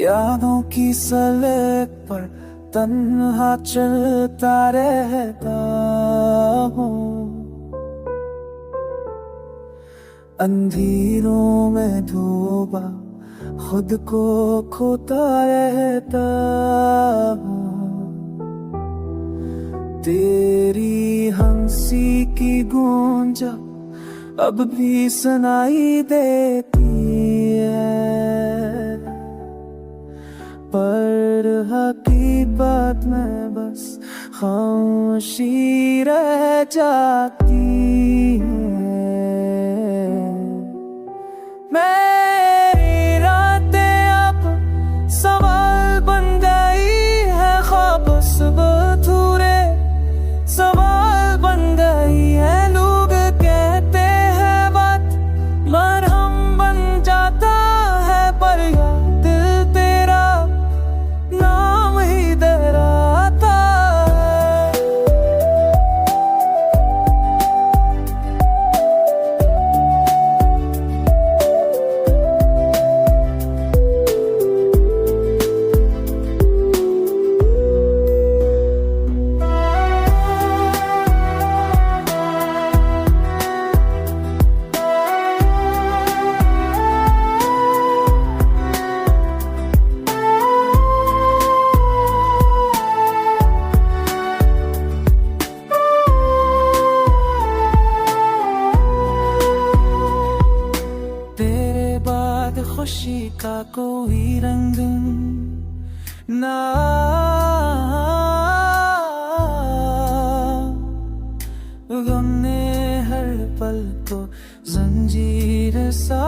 यादों की सड़क पर तन्हा चलता रहता हूँ, अंधेरों में डूबा खुद को खोता रहता हूँ। तेरी हंसी की गूंज अब भी सुनाई देती है, पर हकीकत में बस खामोशी रह जाती है। मेरी रातें अब सवाल बन गई है, ख्वाब सुबह अधूरे सवाल बन गई है। लोग कहते हैं बात मरहम बन जाता है, पर यार दिल तेरा नाम ही डराता है। तेरे बाद खुशी का कोई रंग ना, गम ने हर पल को जंजीर सा